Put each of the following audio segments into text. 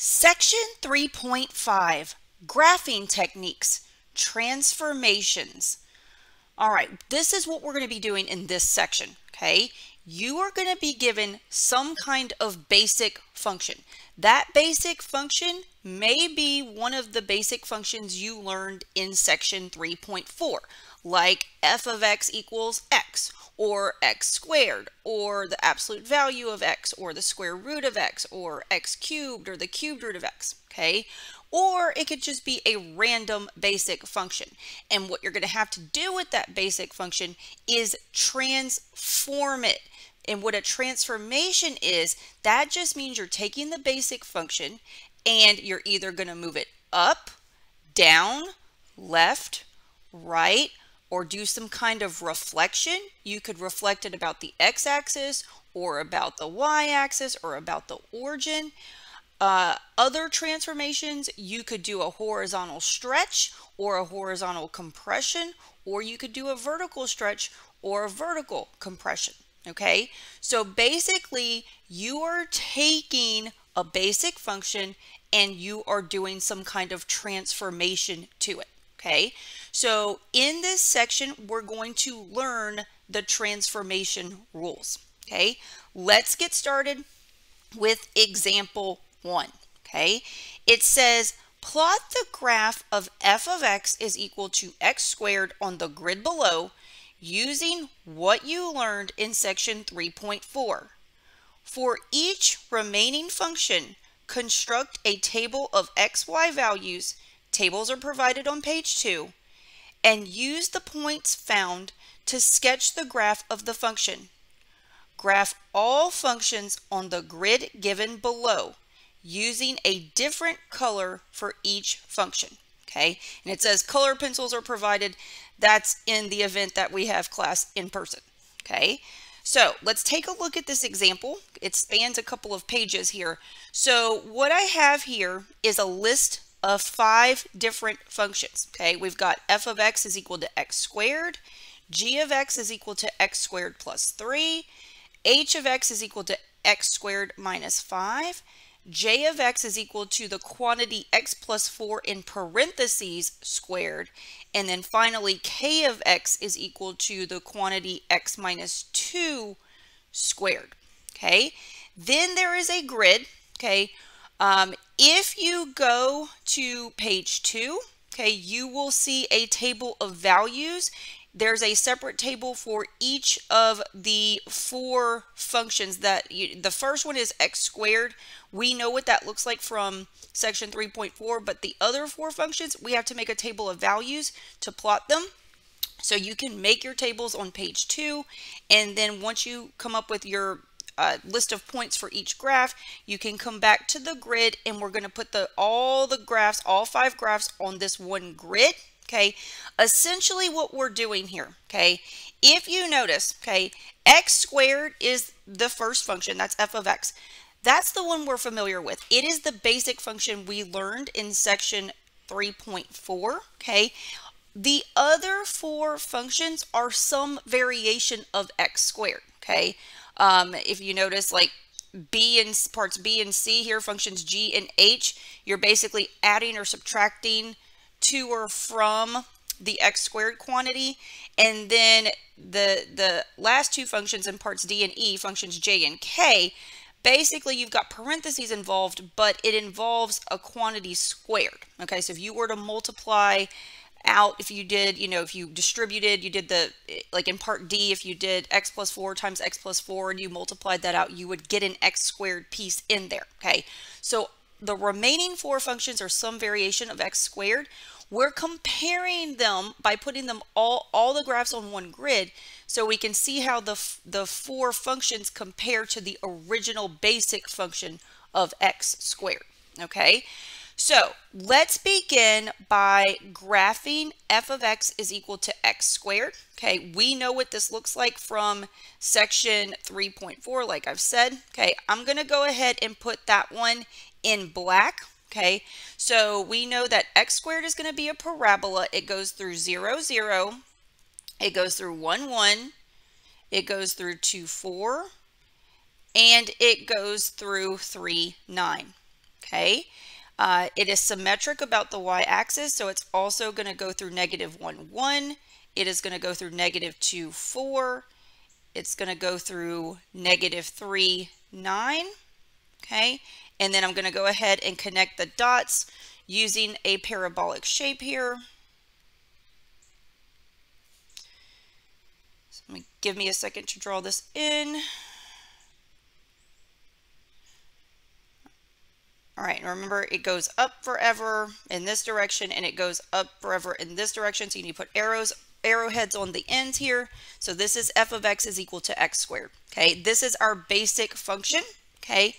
Section 3.5, Graphing Techniques, Transformations. All right, this is what we're going to be doing in this section, okay? You are going to be given some kind of basic function. That basic function may be one of the basic functions you learned in section 3.4, like f of x equals x, or x squared, or the absolute value of x, or the square root of x, or x cubed, or the cubed root of x, okay? Or it could just be a random basic function. And what you're going to have to do with that basic function is transform it. And what a transformation is, that just means you're taking the basic function and you're either going to move it up, down, left, right, or do some kind of reflection. You could reflect it about the x-axis or about the y-axis or about the origin. Other transformations, you could do a horizontal stretch or a horizontal compression, or you could do a vertical stretch or a vertical compression. Okay, so basically you are taking a basic function and you are doing some kind of transformation to it. Okay, so in this section we're going to learn the transformation rules. Okay, let's get started with example 1. Okay, it says plot the graph of f of x is equal to x squared on the grid below using what you learned in section 3.4. For each remaining function, construct a table of xy values. Tables are provided on page 2, and use the points found to sketch the graph of the function. Graph all functions on the grid given below using a different color for each function. Okay, and it says color pencils are provided. That's in the event that we have class in person. Okay, so let's take a look at this example. It spans a couple of pages here. So what I have here is a list of 5 different functions. Okay, we've got f of x is equal to x squared, g of x is equal to x squared plus 3, h of x is equal to x squared minus 5, j of x is equal to the quantity x plus 4 in parentheses squared, and then finally k of x is equal to the quantity x minus 2 squared. Okay, then there is a grid. Okay, if you go to page 2, okay, you will see a table of values. There's a separate table for each of the 4 functions. The first one is x squared. We know what that looks like from section 3.4, but the other 4 functions, we have to make a table of values to plot them. So you can make your tables on page 2, and then once you come up with your list of points for each graph, you can come back to the grid, and we're going to put all 5 graphs on this one grid. Okay, essentially what we're doing here, okay, if you notice, okay, x squared is the first function, that's f of x. That's the one we're familiar with. It is the basic function we learned in section 3.4, okay. The other 4 functions are some variation of x squared, okay. If you notice, like parts B and C here, functions g and h, you're basically adding or subtracting to or from the x squared quantity, and then the last 2 functions in parts D and E, functions j and k, basically you've got parentheses involved, but it involves a quantity squared. Okay, so if you were to multiply out, if you did, if you distributed, you did like in part D, if you did x plus 4 times x plus 4 and you multiplied that out, you would get an x squared piece in there. Okay, so the remaining 4 functions are some variation of x squared. We're comparing them by putting them all the graphs on one grid, so we can see how the 4 functions compare to the original basic function of x squared. Okay, so let's begin by graphing f of x is equal to x squared. Okay, we know what this looks like from section 3.4, like I've said. Okay, I'm going to go ahead and put that one in black. Okay, so we know that x squared is going to be a parabola. It goes through 0, 0, it goes through 1, 1, it goes through 2, 4, and it goes through 3, 9. okay? It is symmetric about the y-axis, so it's also going to go through negative 1, 1. It is going to go through negative 2, 4. It's going to go through negative 3, 9, okay? And then I'm going to go ahead and connect the dots using a parabolic shape here. So give me a second to draw this in. All right, remember it goes up forever in this direction and it goes up forever in this direction. So you need to put arrowheads on the ends here. So this is f of x is equal to x squared. Okay, this is our basic function. Okay,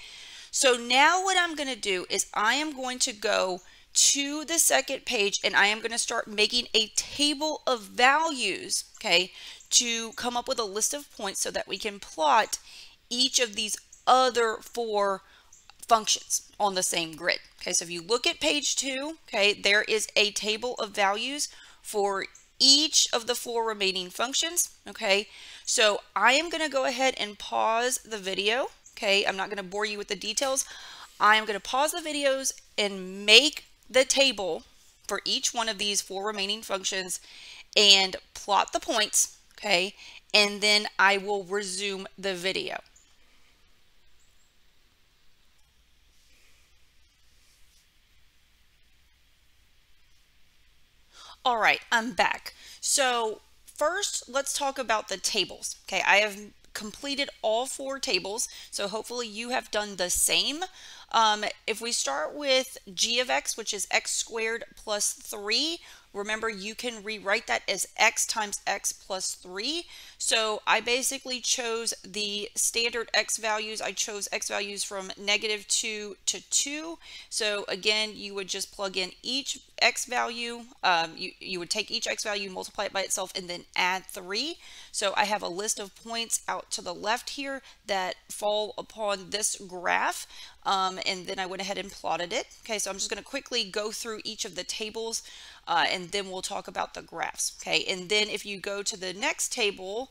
so now what I'm going to do is I am going to go to the second page and I am going to start making a table of values, okay, to come up with a list of points so that we can plot each of these other 4 functions on the same grid. Okay, so if you look at page 2, okay, there is a table of values for each of the 4 remaining functions. Okay, so I am going to go ahead and pause the video. Okay, I'm not going to bore you with the details. I am going to pause the videos and make the table for each one of these 4 remaining functions and plot the points. Okay, and then I will resume the video. All right, I'm back. So first, let's talk about the tables. Okay, I have completed all 4 tables, so hopefully you have done the same. If we start with g of x, which is x squared plus 3, remember you can rewrite that as x times x plus 3. So I basically chose the standard x values. I chose x values from negative 2 to 2. So again, you would just plug in each x value. You would take each x value, multiply it by itself, and then add 3. So I have a list of points out to the left here that fall upon this graph. And then I went ahead and plotted it. Okay, so I'm just going to quickly go through each of the tables and then we'll talk about the graphs. Okay, and then if you go to the next table,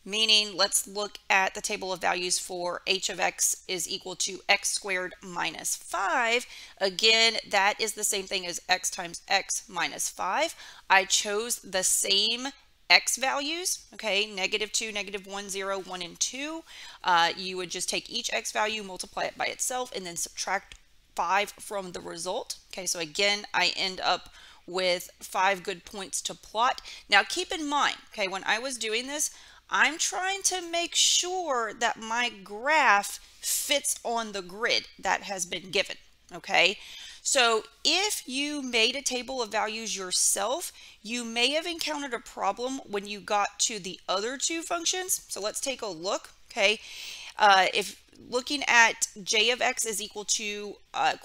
meaning let's look at the table of values for h of x is equal to x squared minus 5. Again, that is the same thing as x times x minus 5. I chose the same x values, okay, negative 2, negative 1, 0, 1, and 2. You would just take each x value, multiply it by itself, and then subtract 5 from the result. Okay, so again, I end up with 5 good points to plot. Now keep in mind, okay, when I was doing this, I'm trying to make sure that my graph fits on the grid that has been given, okay? So if you made a table of values yourself, you may have encountered a problem when you got to the other 2 functions. So let's take a look, okay? If looking at j of x is equal to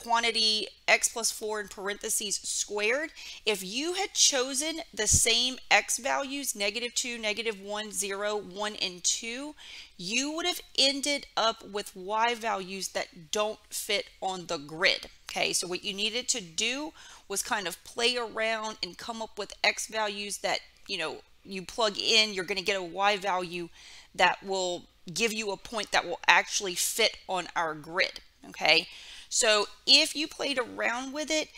quantity x plus 4 in parentheses squared, if you had chosen the same x values, negative 2, negative 1, 0, 1, and 2, you would have ended up with y values that don't fit on the grid. Okay, so what you needed to do was kind of play around and come up with x values that, you know, you plug in, you're going to get a y value that will give you a point that will actually fit on our grid. Okay, so if you played around with it,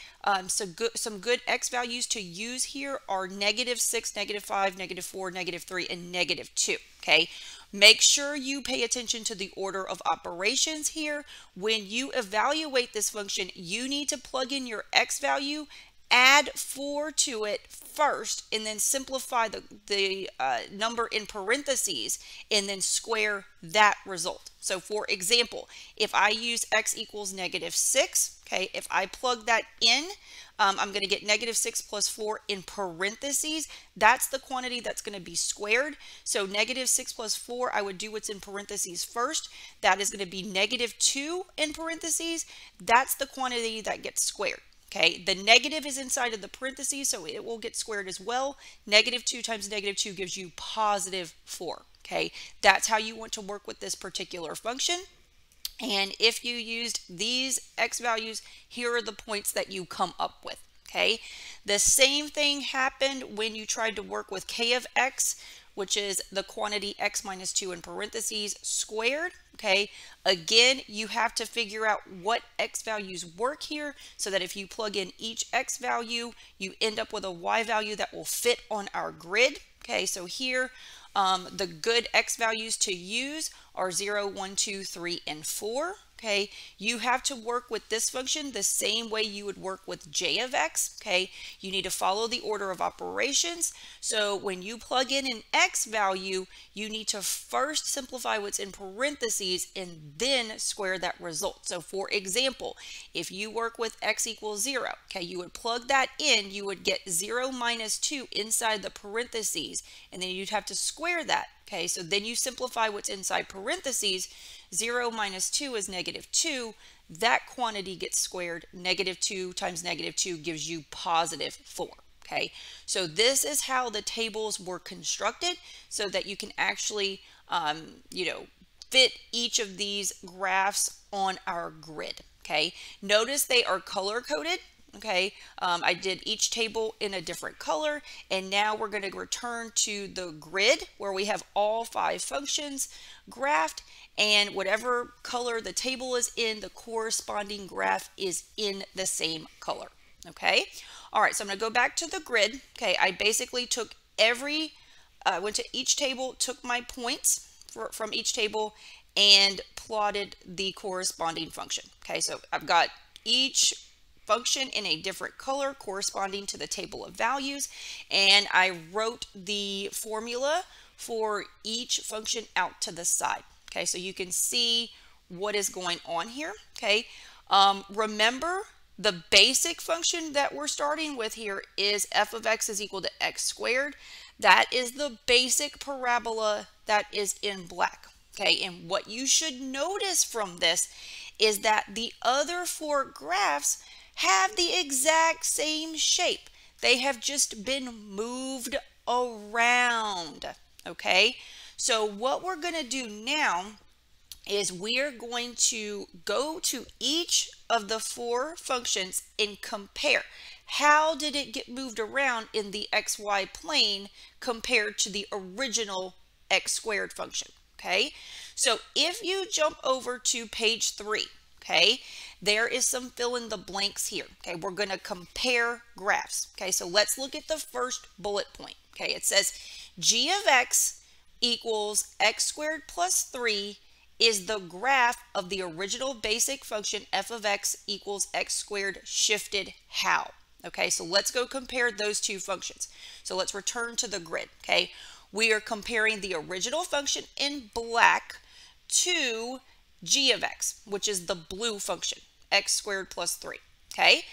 some good x values to use here are negative 6, negative 5, negative 4, negative 3, and negative 2. Okay, make sure you pay attention to the order of operations here. When you evaluate this function, you need to plug in your x value, add 4 to it first, and then simplify the number in parentheses and then square that result. So for example, if I use x equals negative 6, okay, if I plug that in, I'm going to get negative 6 plus 4 in parentheses. That's the quantity that's going to be squared. So negative 6 plus 4, I would do what's in parentheses first. That is going to be negative 2 in parentheses. That's the quantity that gets squared. Okay, the negative is inside of the parentheses, so it will get squared as well. Negative 2 times negative 2 gives you positive 4. Okay, that's how you want to work with this particular function. And if you used these x values, here are the points that you come up with. Okay, the same thing happened when you tried to work with k of x, which is the quantity x minus 2 in parentheses squared. Okay, again, you have to figure out what x values work here so that if you plug in each x value, you end up with a y value that will fit on our grid. Okay, so here the good x values to use are 0, 1, 2, 3, and 4. Okay, you have to work with this function the same way you would work with j of x. Okay, you need to follow the order of operations. So when you plug in an x value, you need to first simplify what's in parentheses and then square that result. So for example, if you work with x equals 0, okay, you would plug that in, you would get 0 minus 2 inside the parentheses, and then you'd have to square that. Okay, so then you simplify what's inside parentheses. 0 minus 2 is negative 2. That quantity gets squared. Negative 2 times negative 2 gives you positive 4. Okay, so this is how the tables were constructed so that you can actually, fit each of these graphs on our grid. Okay, notice they are color coded. Okay, I did each table in a different color, and now we're going to return to the grid where we have all 5 functions graphed, and whatever color the table is in, the corresponding graph is in the same color. Okay, all right, so I'm going to go back to the grid. Okay, I basically took went to each table, took my points from each table, and plotted the corresponding function. Okay, so I've got each function in a different color corresponding to the table of values, and I wrote the formula for each function out to the side. Okay, so you can see what is going on here. Okay, remember the basic function that we're starting with here is f of x is equal to x squared. That is the basic parabola that is in black. Okay, and what you should notice from this is that the other 4 graphs have the exact same shape. They have just been moved around. Okay, so what we're going to do now is we're going to go to each of the 4 functions and compare. How did it get moved around in the xy plane compared to the original x squared function? Okay, so if you jump over to page 3, okay, there is some fill in the blanks here. Okay, we're going to compare graphs. Okay, so let's look at the first bullet point. Okay, it says g of x equals x squared plus 3 is the graph of the original basic function f of x equals x squared shifted how? Okay, so let's go compare those 2 functions. So let's return to the grid. Okay, we are comparing the original function in black to g of x, which is the blue function, x squared plus 3. Okay,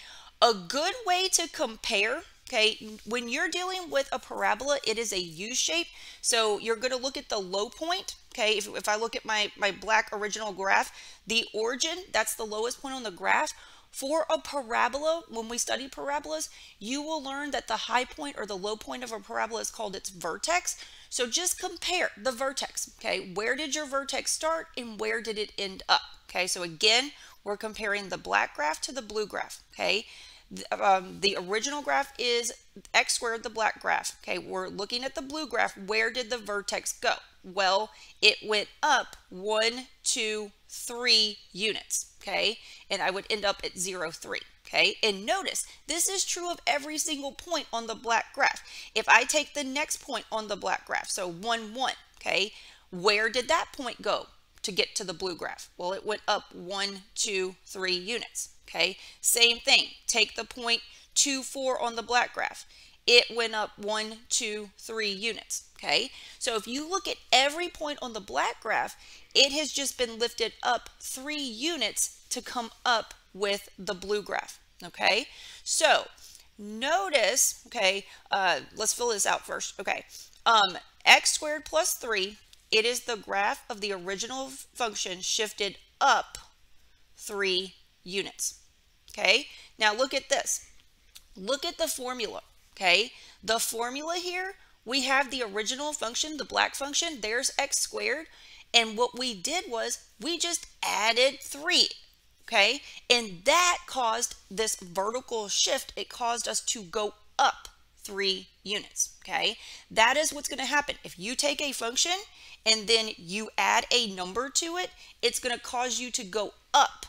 a good way to compare, okay, when you're dealing with a parabola, it is a U shape. So you're going to look at the low point. Okay, if I look at my black original graph, the origin, that's the lowest point on the graph. For a parabola, when we study parabolas, you will learn that the high point or the low point of a parabola is called its vertex. So just compare the vertex. Okay, where did your vertex start and where did it end up? Okay, so again, we're comparing the black graph to the blue graph. Okay, the original graph is x squared, the black graph. Okay, we're looking at the blue graph. Where did the vertex go? Well, it went up 1, 2, 3 units. Okay, and I would end up at 0, 3. Okay, and notice this is true of every single point on the black graph. If I take the next point on the black graph, so 1, 1, okay, where did that point go to get to the blue graph? Well, it went up 1, 2, 3 units. Okay, same thing. Take the point 2, 4 on the black graph. It went up 1, 2, 3 units. Okay, so if you look at every point on the black graph, it has just been lifted up 3 units to come up with the blue graph. Okay, so notice, okay, let's fill this out first. Okay, x squared plus 3, it is the graph of the original function shifted up 3 units. Okay, now look at this. Look at the formula. Okay, the formula here, we have the original function, the black function, there's x squared, and what we did was we just added 3. Okay, and that caused this vertical shift. It caused us to go up 3 units, okay? That is what's going to happen. If you take a function and then you add a number to it, it's going to cause you to go up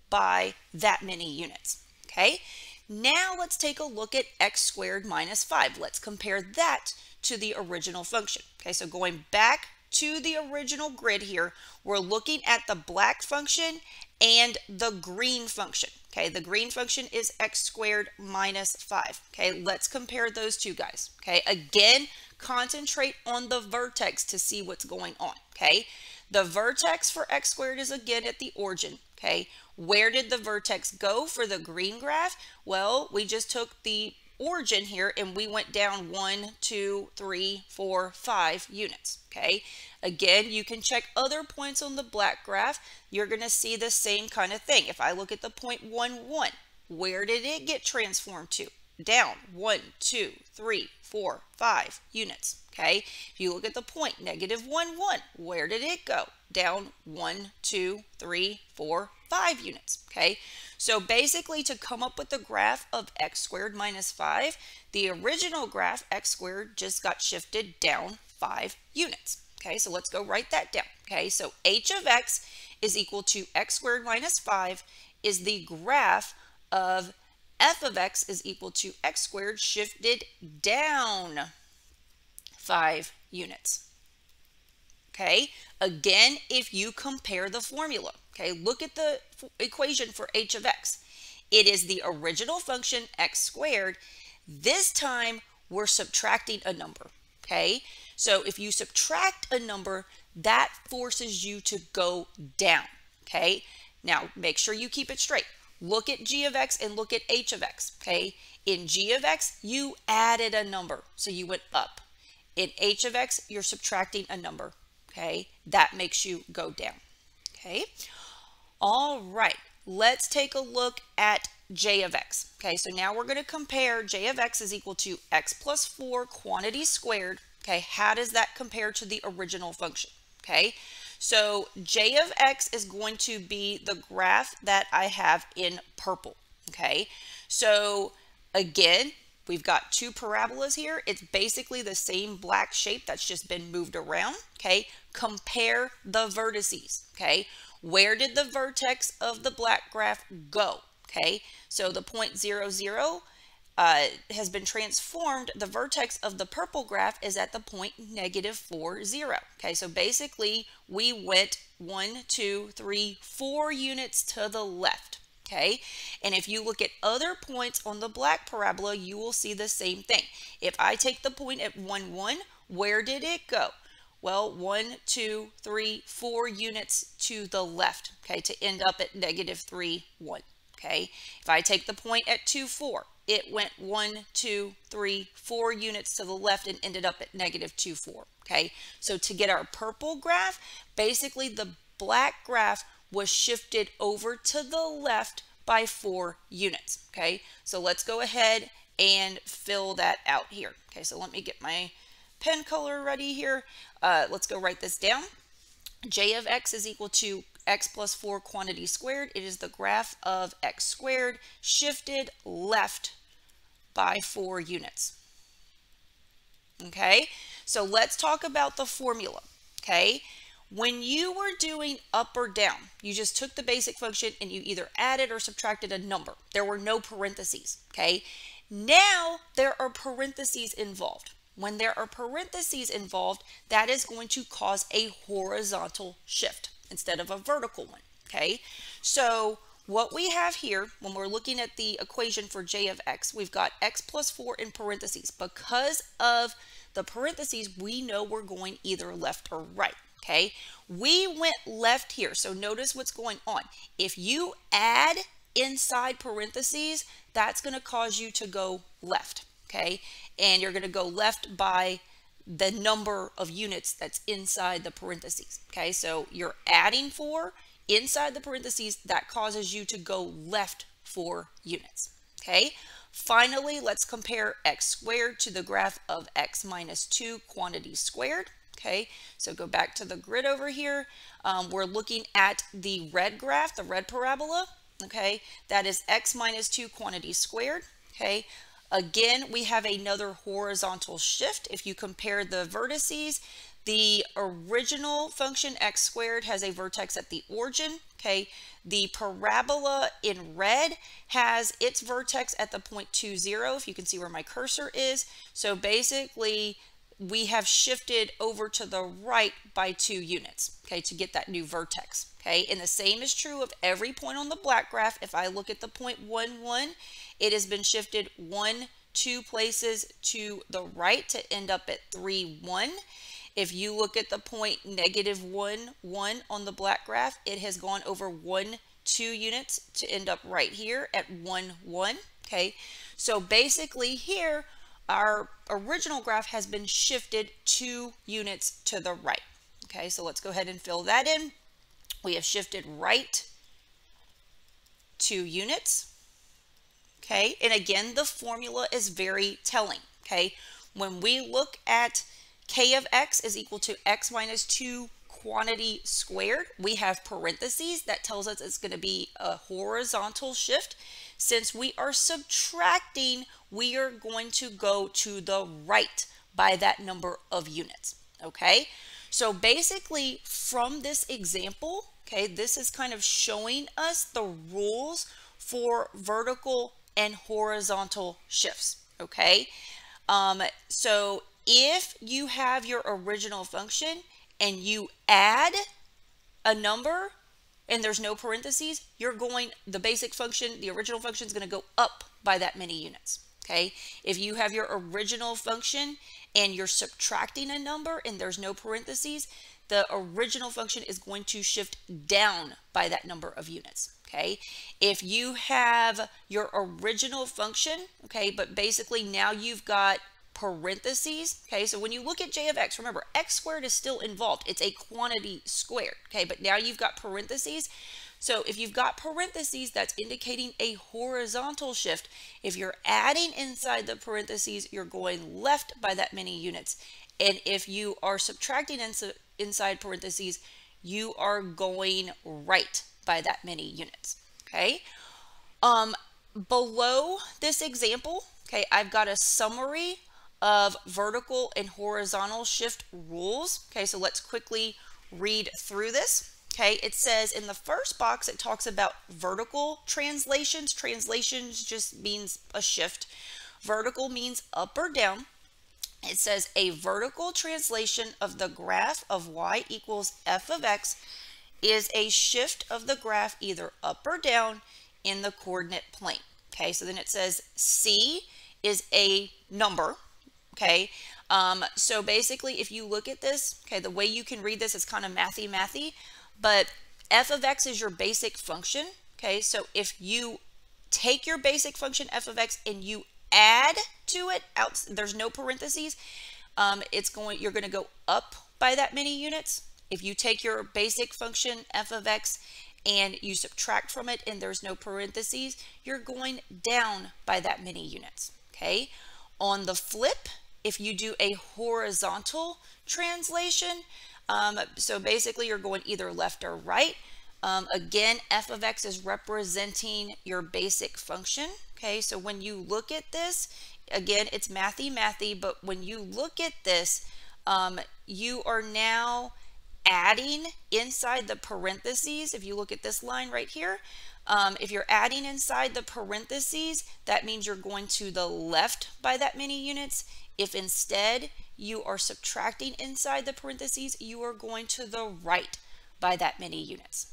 by that many units, okay? Now let's take a look at x squared minus 5. Let's compare that to the original function. Okay, so going back to the original grid here, we're looking at the black function and the green function. Okay, the green function is x squared minus 5. Okay, let's compare those two guys. Okay, again, concentrate on the vertex to see what's going on. Okay, the vertex for x squared is again at the origin. Okay, where did the vertex go for the green graph? Well, we just took the origin here and we went down 1, 2, 3, 4, 5 units. Okay, again, you can check other points on the black graph. You're going to see the same kind of thing. If I look at the point 1, 1, where did it get transformed to? Down 1, 2, 3, 4, 5 units. Okay, if you look at the point negative 1, 1, where did it go? Down 1, 2, 3, 4, 5 units. Okay, so basically to come up with the graph of x squared minus 5, the original graph x squared just got shifted down 5 units. Okay, so let's go write that down. Okay, so h of x is equal to x squared minus 5 is the graph of f of x is equal to x squared shifted down 5 units. Okay, again, if you compare the formula, okay, look at the equation for h of x. It is the original function x squared. This time we're subtracting a number. Okay, so if you subtract a number, that forces you to go down. Okay, now make sure you keep it straight. Look at g of x and look at h of x. Okay, in g of x, you added a number, so you went up. In h of x, you're subtracting a number. Okay, that makes you go down. Okay, all right, let's take a look at j of x. Okay, so now we're going to compare j of x is equal to x plus 4 quantity squared. Okay, how does that compare to the original function? Okay, so j of x is going to be the graph that I have in purple. Okay, so again, we've got two parabolas here. It's basically the same black shape that's just been moved around. Okay, compare the vertices. Okay, where did the vertex of the black graph go? Okay, so the point 0, 0 has been transformed. The vertex of the purple graph is at the point negative 4, 0. Okay, so basically we went 1, 2, 3, 4 units to the left. Okay, and if you look at other points on the black parabola, you will see the same thing. If I take the point at 1, 1, where did it go? Well, 1, 2, 3, 4 units to the left, okay, to end up at negative 3, 1. Okay, if I take the point at 2, 4, it went 1, 2, 3, 4 units to the left and ended up at negative 2, 4. Okay, so to get our purple graph, basically the black graph was shifted over to the left by 4 units. Okay, so let's go ahead and fill that out here. Okay, so let me get my pen color ready here. Let's go write this down. J of x is equal to x plus 4 quantity squared. It is the graph of x squared shifted left by 4 units. Okay, so let's talk about the formula. Okay, when you were doing up or down, you just took the basic function and you either added or subtracted a number. There were no parentheses. Okay, now there are parentheses involved. When there are parentheses involved, that is going to cause a horizontal shift instead of a vertical one. Okay, so what we have here when we're looking at the equation for j of x, we've got x plus 4 in parentheses. Because of the parentheses, we know we're going either left or right. Okay, we went left here, so notice what's going on. If you add inside parentheses, that's going to cause you to go left. Okay, and you're going to go left by the number of units that's inside the parentheses. Okay, so you're adding 4 inside the parentheses, that causes you to go left 4 units. Okay, finally, let's compare x squared to the graph of x minus 2 quantity squared. Okay, so go back to the grid over here. We're looking at the red graph, the red parabola. Okay, that is x minus 2 quantity squared. Okay, Again, we have another horizontal shift. If you compare the vertices, the original function x squared has a vertex at the origin, okay? The parabola in red has its vertex at the point 2, 0, if you can see where my cursor is. So basically, we have shifted over to the right by 2 units, okay, to get that new vertex, okay? And the same is true of every point on the black graph. If I look at the point 1, 1, it has been shifted 1, 2 places to the right to end up at 3, 1. If you look at the point -1, 1 on the black graph, it has gone over 1, 2 units to end up right here at 1, 1, okay? So basically here, our original graph has been shifted 2 units to the right. Okay, so let's go ahead and fill that in. We have shifted right 2 units. Okay, and again, the formula is very telling. Okay, when we look at k of x is equal to x minus 2 quantity squared, we have parentheses. That tells us it's going to be a horizontal shift. Since we are subtracting, we are going to go to the right by that number of units, okay? So basically, from this example, okay, this is kind of showing us the rules for vertical and horizontal shifts, okay? So if you have your original function and you add a number and there's no parentheses, the basic function, the original function is going to go up by that many units, okay? If you have your original function and you're subtracting a number and there's no parentheses, the original function is going to shift down by that number of units, okay? If you have your original function, okay, but basically now you've got parentheses, okay, so when you look at j of x, remember x squared is still involved. It's a quantity squared, okay, but now you've got parentheses. So if you've got parentheses, that's indicating a horizontal shift. If you're adding inside the parentheses, you're going left by that many units. And if you are subtracting inside parentheses, you are going right by that many units, okay? Below this example, okay, I've got a summary of vertical and horizontal shift rules. Okay, so let's quickly read through this. Okay, it says in the first box, it talks about vertical translations. Translations just means a shift. Vertical means up or down. It says a vertical translation of the graph of y equals f of x is a shift of the graph either up or down in the coordinate plane. Okay, so then it says c is a number. Okay, so basically if you look at this, okay, the way you can read this is kind of mathy, but f of x is your basic function. Okay, so if you take your basic function f of x and you add to it, there's no parentheses, you're going to go up by that many units. If you take your basic function f of x and you subtract from it and there's no parentheses, you're going down by that many units. Okay, on the flip, if you do a horizontal translation, so basically you're going either left or right. Again, f of x is representing your basic function. Okay, so when you look at this, again, it's mathy, but when you look at this, you are now adding inside the parentheses. If you look at this line right here, if you're adding inside the parentheses, that means you're going to the left by that many units. If instead you are subtracting inside the parentheses, you are going to the right by that many units.